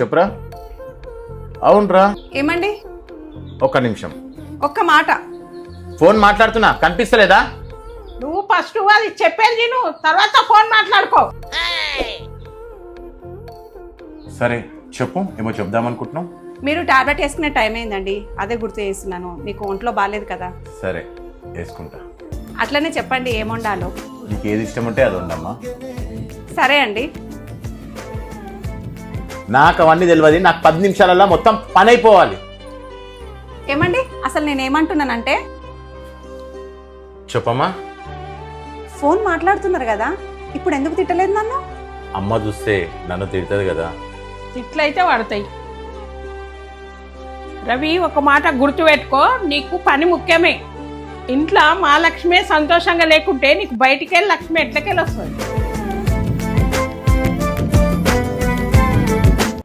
చెప్పురా. అవునరా. ఏమండి? ఒక్క నిమిషం. ఒక్క మాట. ఫోన్ మాట్లాడుతున్నా, కనిపిస్తలేదా? నువ్వు ఫస్ట్ అది చెప్పేది విను, తర్వాత ఫోన్ మాట్లాడుకో. సరే చెప్పు, ఏమో చెప్దామనుకుంటున్నావు. మీరు టాబ్లెట్ వేసుకునే టైం అయిందండి, అదే గుర్తు చేస్తున్నాను. మీకు ఒంట్లో బాగాలేదు కదా. సరే వేసుకుంటా. అట్లనే చెప్పండి ఏం వండాలో. నీకు ఏది ఇష్టం ఉంటే అది ఉండమ్మా. సరే అండి. నాకు అవన్నీ తెలియదు. నాకు 10 నిమిషాలలో మొత్తం పని అయిపోవాలి. ఏమండి అసలు నేనేమంటున్నానంటే, చెప్పమ్మా. ఫోన్ మాట్లాడుతున్నారు కదా, ఇప్పుడు ఎందుకు తిట్టలేదు నన్ను? అమ్మ చూస్తే నన్ను తిడుతుంది కదా. ఇట్లయితే పడతాయి. రవి, ఒక మాట గుర్తుపెట్టుకో, నీకు పని ముఖ్యమే. ఇంట్లో మా లక్ష్మే సంతోషంగా లేకుంటే నీకు బయటికి వెళ్ళి లక్ష్మి ఎట్లకెళ్ళి వస్తుంది.